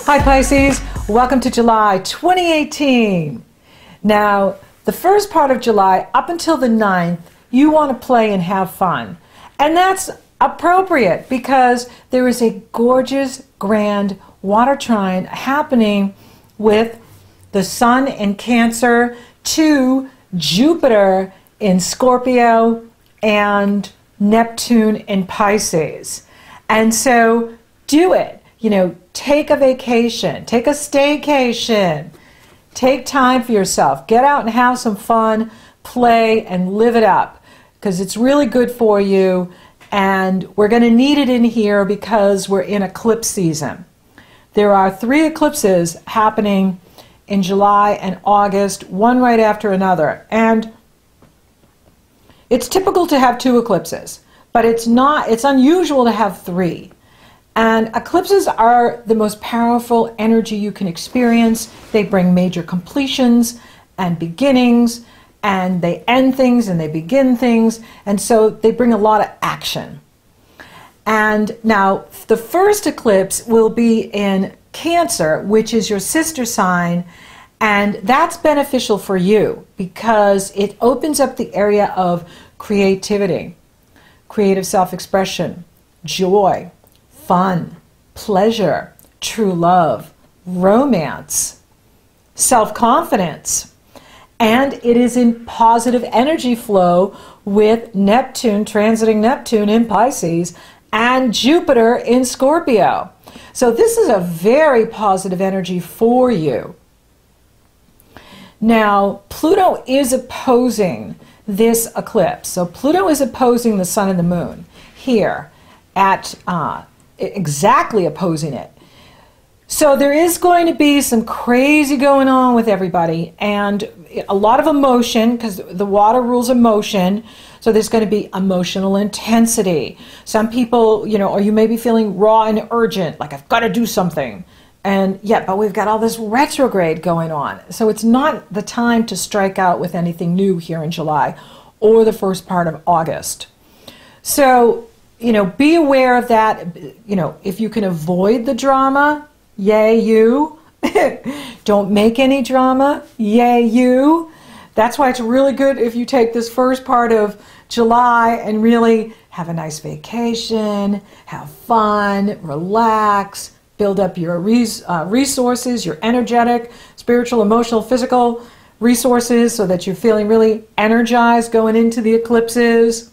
Hi Pisces, welcome to July 2018. Now, the first part of July up until the 9th, you want to play and have fun. And that's appropriate because there is a gorgeous, grand water trine happening with the Sun in Cancer to Jupiter in Scorpio and Neptune in Pisces. And so do it. Take a vacation, take a staycation, take time for yourself, get out and have some fun, play and live it up because it's really good for you, and we're going to need it in here because we're in eclipse season. There are 3 eclipses happening in July and August, one right after another, and it's typical to have 2 eclipses, but it's unusual to have 3. And eclipses are the most powerful energy you can experience. They bring major completions and beginnings, and they end things and they begin things, and so they bring a lot of action. And now the first eclipse will be in Cancer, which is your sister sign, and that's beneficial for you because it opens up the area of creativity, creative self-expression, joy, fun, pleasure, true love, romance, self-confidence. And it is in positive energy flow with Neptune, transiting Neptune in Pisces, and Jupiter in Scorpio. So this is a very positive energy for you. Now, Pluto is opposing this eclipse. So Pluto is opposing the Sun and the Moon here at exactly opposing it. So there is going to be some crazy going on with everybody and a lot of emotion because the water rules emotion. So there's going to be emotional intensity. Some people, or you may be feeling raw and urgent, like I've got to do something. And yeah, but we've got all this retrograde going on. So it's not the time to strike out with anything new here in July or the first part of August. So be aware of that. If you can avoid the drama, yay you. Don't make any drama, yay you. That's why it's really good if you take this first part of July and really have a nice vacation, have fun, relax, build up your resources, your energetic, spiritual, emotional, physical resources so that you're feeling really energized going into the eclipses,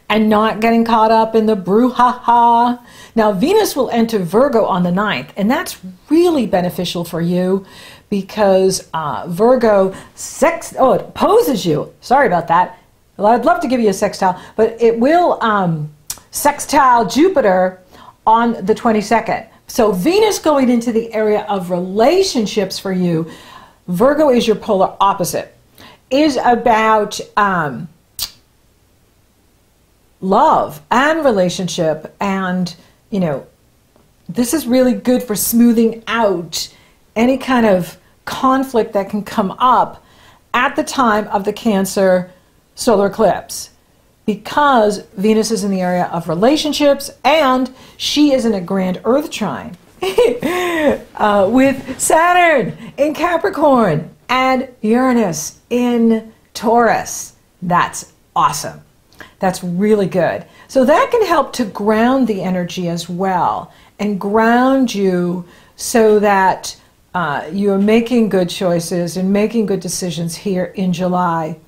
and not getting caught up in the brouhaha. Now, Venus will enter Virgo on the 9th, and that's really beneficial for you because Virgo it opposes you. Sorry about that. Well, I'd love to give you a sextile, but it will sextile Jupiter on the 22nd. So Venus going into the area of relationships for you, Virgo is your polar opposite, is about love and relationship, and this is really good for smoothing out any kind of conflict that can come up at the time of the Cancer solar eclipse because Venus is in the area of relationships and she is in a grand earth trine with Saturn in Capricorn and Uranus in Taurus. That's awesome. That's really good. So that can help to ground the energy as well and ground you so that you are making good choices and making good decisions here in July.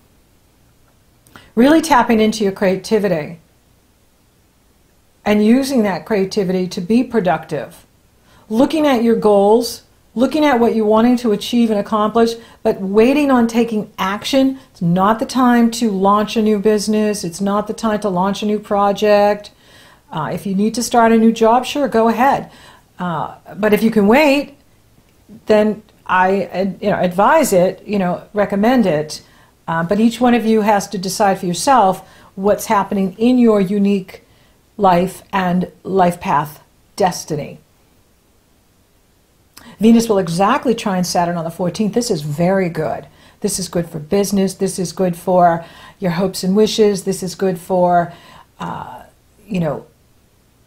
Really tapping into your creativity and using that creativity to be productive. Looking at your goals, looking at what you're wanting to achieve and accomplish, but waiting on taking action. It's not the time to launch a new business. It's not the time to launch a new project. If you need to start a new job, sure, go ahead. But if you can wait, then I advise it, recommend it. But each one of you has to decide for yourself what's happening in your unique life and life path destiny. Venus will exactly trine Saturn on the 14th. This is very good. This is good for business. This is good for your hopes and wishes. This is good for,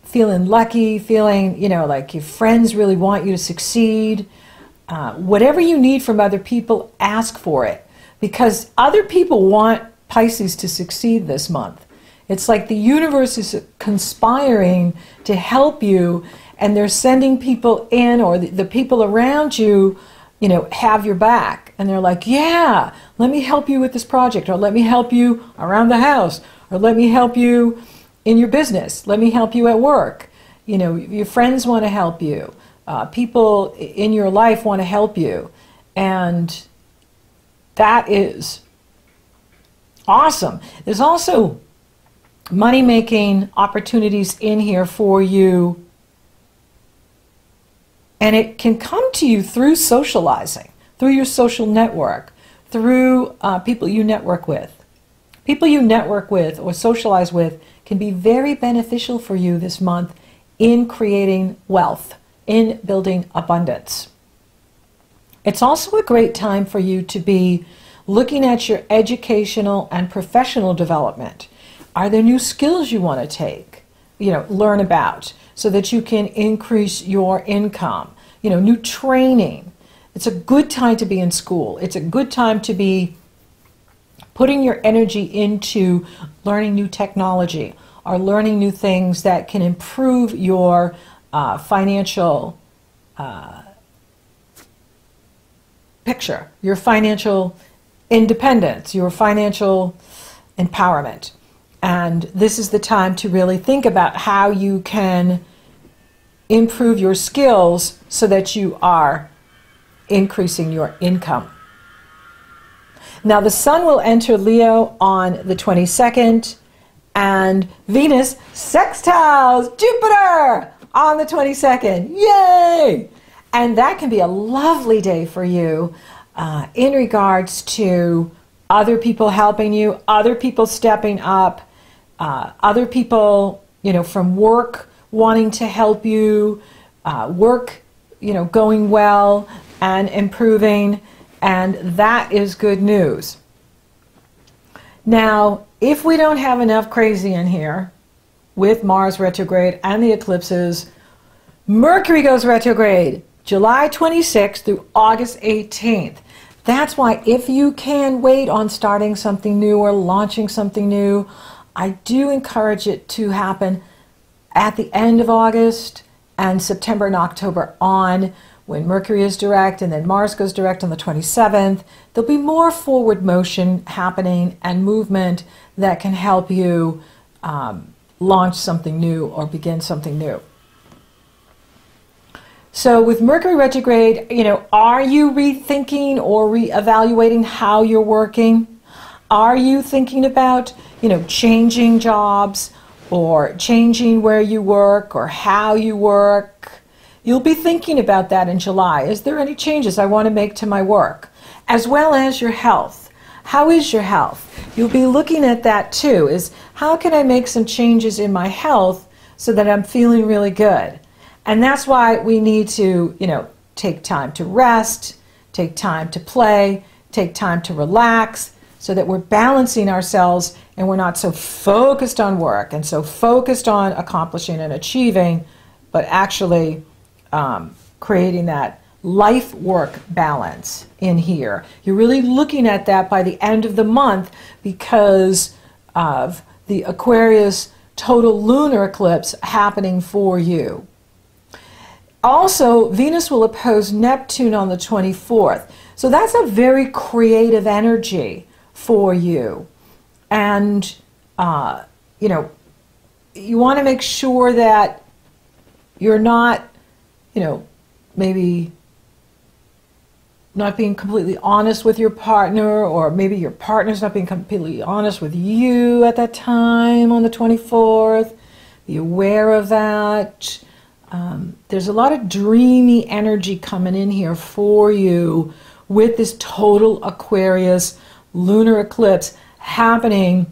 feeling lucky, feeling, like your friends really want you to succeed. Whatever you need from other people, ask for it. Because other people want Pisces to succeed this month. It's like the universe is conspiring to help you, and they're sending people in, or the people around you, have your back. And they're like, yeah, let me help you with this project, or let me help you around the house, or let me help you in your business, let me help you at work. Your friends want to help you. People in your life want to help you. And that is awesome. There's also money-making opportunities in here for you. And it can come to you through socializing, through your social network, through people you network with. People you network with or socialize with can be very beneficial for you this month in creating wealth, in building abundance. It's also a great time for you to be looking at your educational and professional development. Are there new skills you want to take, learn about, so that you can increase your income? New training. It's a good time to be in school. It's a good time to be putting your energy into learning new technology or learning new things that can improve your financial picture, your financial independence, your financial empowerment. And this is the time to really think about how you can improve your skills so that you are increasing your income. Now, the Sun will enter Leo on the 22nd, and Venus sextiles Jupiter on the 22nd. Yay! And that can be a lovely day for you in regards to other people helping you, other people stepping up, other people, from work wanting to help you, work, going well and improving. And that is good news. Now, if we don't have enough crazy in here with Mars retrograde and the eclipses, Mercury goes retrograde July 26th through August 18th. That's why if you can wait on starting something new or launching something new, I do encourage it to happen at the end of August and September and October on, when Mercury is direct and then Mars goes direct on the 27th. There'll be more forward motion happening and movement that can help you launch something new or begin something new. So with Mercury retrograde, are you rethinking or reevaluating how you're working? Are you thinking about, changing jobs or changing where you work or how you work? You'll be thinking about that in July. Is there any changes I want to make to my work? As well as your health. How is your health? You'll be looking at that too, is how can I make some changes in my health so that I'm feeling really good? And that's why we need to, take time to rest, take time to play, take time to relax, so that we're balancing ourselves and we're not so focused on work and so focused on accomplishing and achieving, but actually creating that life-work balance in here. You're really looking at that by the end of the month because of the Aquarius total lunar eclipse happening for you. Also, Venus will oppose Neptune on the 24th. So that's a very creative energy for you. And, you want to make sure that you're not, maybe not being completely honest with your partner, or maybe your partner's not being completely honest with you at that time on the 24th. Be aware of that. There's a lot of dreamy energy coming in here for you with this total Aquarius lunar eclipse happening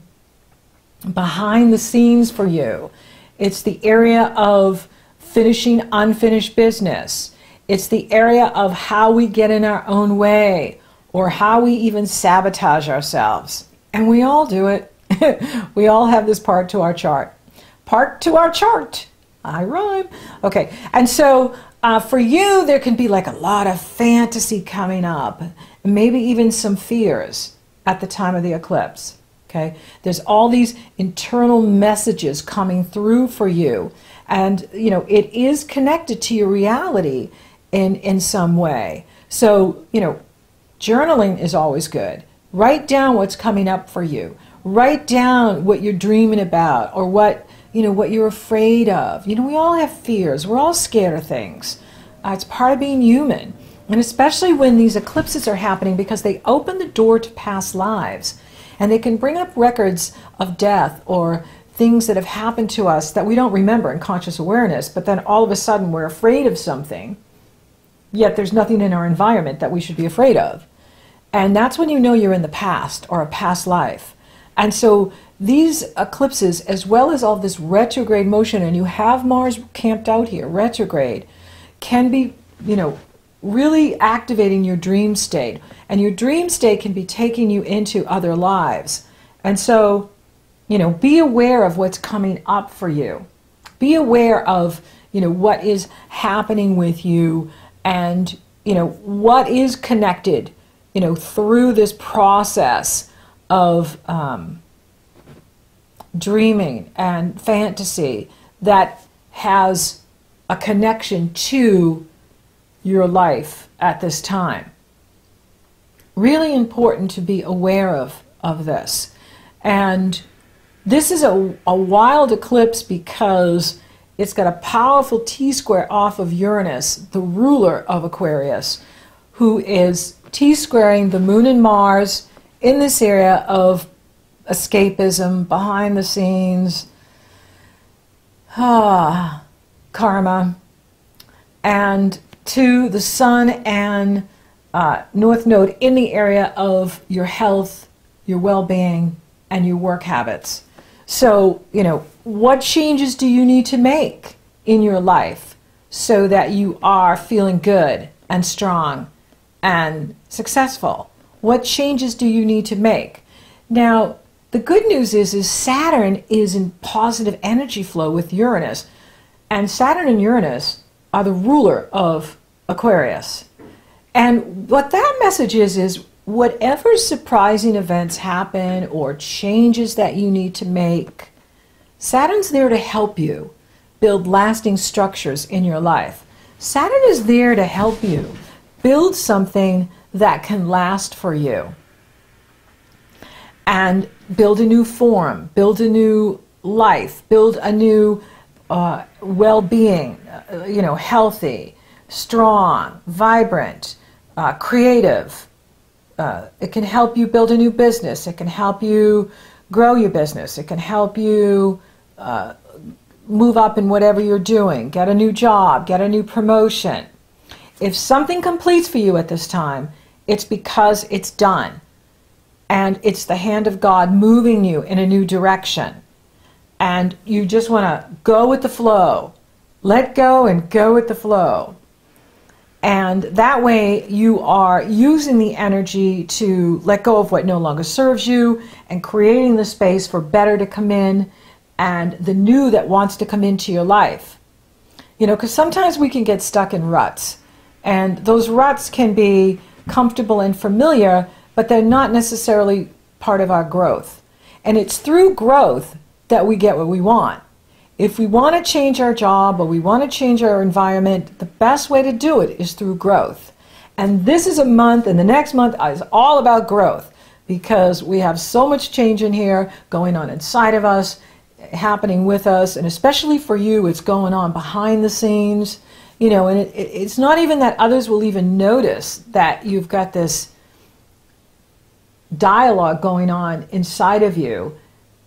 behind the scenes for you. It's the area of finishing unfinished business. It's the area of how we get in our own way or how we even sabotage ourselves. And we all do it. We all have this part to our chart. Part to our chart. I rhyme. Okay, and so for you, there can be like a lot of fantasy coming up, maybe even some fears at the time of the eclipse. Okay, there's all these internal messages coming through for you, and you know it is connected to your reality in some way. So you know, journaling is always good. Write down what's coming up for you. Write down what you're dreaming about, or what you're afraid of. You know, we all have fears. We're all scared of things. It's part of being human, and especially when these eclipses are happening, because they open the door to past lives. And they can bring up records of death or things that have happened to us that we don't remember in conscious awareness, but then all of a sudden we're afraid of something, yet there's nothing in our environment that we should be afraid of. And that's when you know you're in the past or a past life. And so these eclipses, as well as all this retrograde motion, and you have Mars camped out here, retrograde, can be, really activating your dream state. And your dream state can be taking you into other lives. And so, be aware of what's coming up for you. Be aware of, what is happening with you, and, what is connected, through this process of dreaming and fantasy that has a connection to your life at this time. Really important to be aware of this. And this is a wild eclipse because it's got a powerful T-square off of Uranus, the ruler of Aquarius, who is T-squaring the Moon and Mars in this area of escapism, behind the scenes, karma, and to the Sun and North Node in the area of your health, your well-being, and your work habits. So, what changes do you need to make in your life so that you are feeling good and strong and successful? What changes do you need to make? Now, the good news is Saturn is in positive energy flow with Uranus, and Saturn and Uranus are the ruler of Aquarius. And what that message is whatever surprising events happen or changes that you need to make, Saturn's there to help you build lasting structures in your life. Saturn is there to help you build something that can last for you, and build a new form, build a new life, build a new well-being, healthy, strong, vibrant, creative. It can help you build a new business. It can help you grow your business. It can help you move up in whatever you're doing, get a new job, get a new promotion. If something completes for you at this time, it's because it's done. And it's the hand of God moving you in a new direction. And you just want to go with the flow. Let go and go with the flow. And that way you are using the energy to let go of what no longer serves you and creating the space for better to come in and the new that wants to come into your life. Because sometimes we can get stuck in ruts. And those ruts can be comfortable and familiar, but they're not necessarily part of our growth. And it's through growth that we get what we want. If we want to change our job or we want to change our environment, the best way to do it is through growth. And this is a month, and the next month is all about growth, because we have so much change in here going on inside of us, happening with us, and especially for you, it's going on behind the scenes. And it's not even that others will even notice that you've got this dialogue going on inside of you,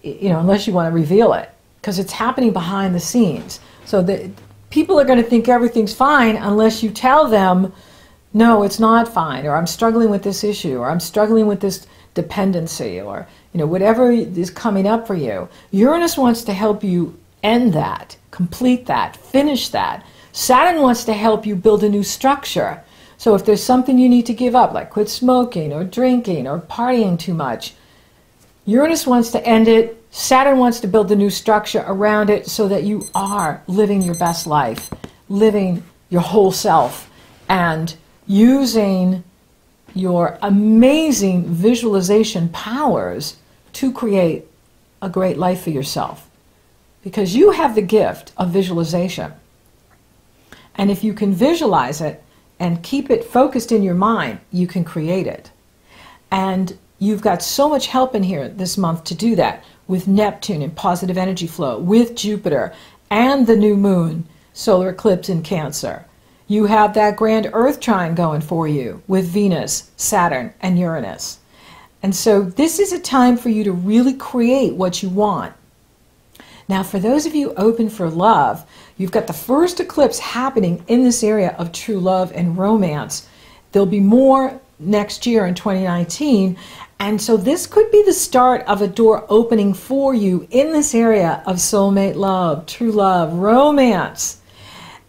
unless you want to reveal it, because it's happening behind the scenes. So that people are going to think everything's fine unless you tell them, no, it's not fine, or I'm struggling with this issue, or I'm struggling with this dependency, or whatever is coming up for you. Uranus wants to help you end that, complete that, finish that. Saturn wants to help you build a new structure. So if there's something you need to give up, like quit smoking or drinking or partying too much, Uranus wants to end it Saturn wants to build a new structure around it so that you are living your best life, living your whole self, and using your amazing visualization powers to create a great life for yourself. Because you have the gift of visualization. And if you can visualize it and keep it focused in your mind, you can create it. And you've got so much help in here this month to do that, with Neptune and positive energy flow, with Jupiter and the new moon solar eclipse in Cancer. You have that grand Earth trine going for you with Venus, Saturn, and Uranus. And so this is a time for you to really create what you want. Now, for those of you open for love, you've got the first eclipse happening in this area of true love and romance. There'll be more next year in 2019. And so this could be the start of a door opening for you in this area of soulmate love, true love, romance.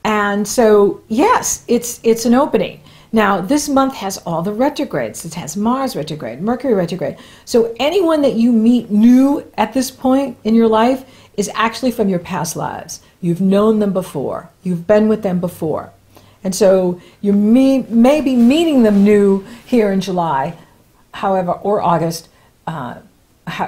And so, yes, it's an opening. Now, this month has all the retrogrades. It has Mars retrograde, Mercury retrograde. So anyone that you meet new at this point in your life is actually from your past lives. You've known them before. You've been with them before. And so you may be meeting them new here in July, however, or August.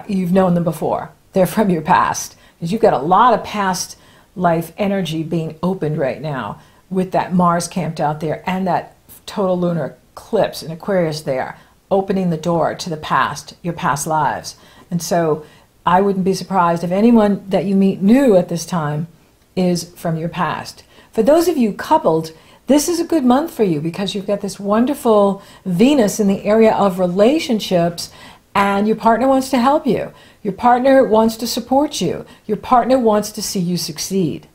You've known them before. They're from your past. Because you've got a lot of past life energy being opened right now with that Mars camped out there and that total lunar eclipse in Aquarius there, opening the door to the past, your past lives. And so I wouldn't be surprised if anyone that you meet new at this time is from your past. For those of you coupled, this is a good month for you because you've got this wonderful Venus in the area of relationships, and your partner wants to help you. Your partner wants to support you. Your partner wants to see you succeed.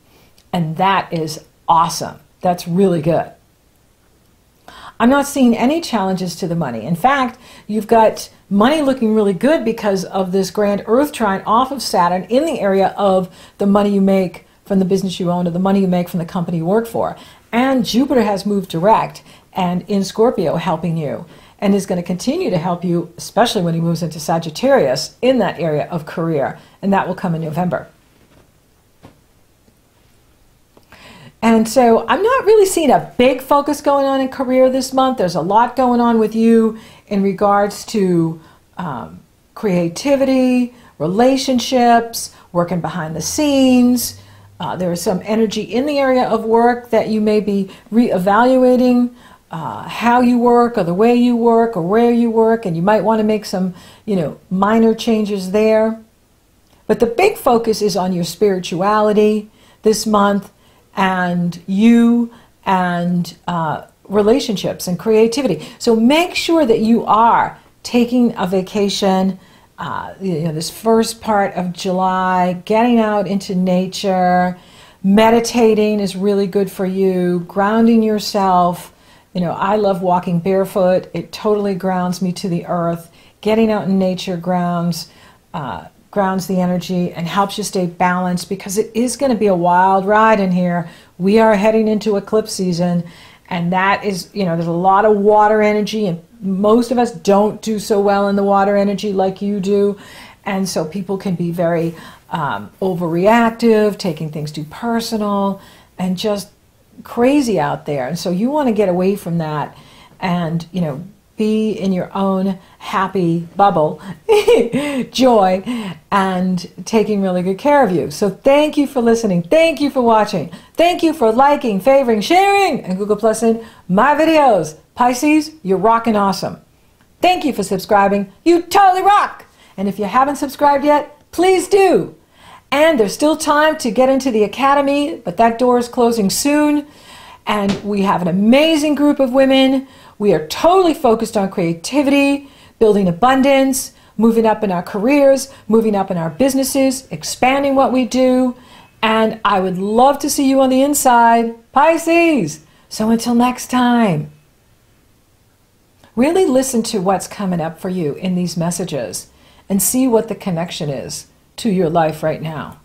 And that is awesome. That's really good. I'm not seeing any challenges to the money. In fact, you've got money looking really good because of this grand Earth trine off of Saturn in the area of the money you make from the business you own or the money you make from the company you work for. And Jupiter has moved direct and in Scorpio helping you, and is going to continue to help you, especially when he moves into Sagittarius in that area of career, and that will come in November. And so I'm not really seeing a big focus going on in career this month. There's a lot going on with you in regards to creativity, relationships, working behind the scenes. There is some energy in the area of work that you may be reevaluating how you work or the way you work or where you work, and you might want to make some, minor changes there. But the big focus is on your spirituality this month, and you and relationships and creativity. So make sure that you are taking a vacation this first part of July, getting out into nature. Meditating is really good for you, grounding yourself. I love walking barefoot. It totally grounds me to the earth. Getting out in nature grounds the energy and helps you stay balanced, because it is going to be a wild ride in here. We are heading into eclipse season, and that is, there's a lot of water energy, and most of us don't do so well in the water energy like you do. And so people can be very overreactive, taking things too personal, and just crazy out there. And so you want to get away from that and, be in your own happy bubble, joy, and taking really good care of you. So thank you for listening. Thank you for watching. Thank you for liking, favoring, sharing, and Google Plusing my videos. Pisces, you're rocking awesome. Thank you for subscribing. You totally rock. And if you haven't subscribed yet, please do. And there's still time to get into the academy, but that door is closing soon. And we have an amazing group of women. We are totally focused on creativity, building abundance, moving up in our careers, moving up in our businesses, expanding what we do. And I would love to see you on the inside, Pisces. So until next time, really listen to what's coming up for you in these messages and see what the connection is to your life right now.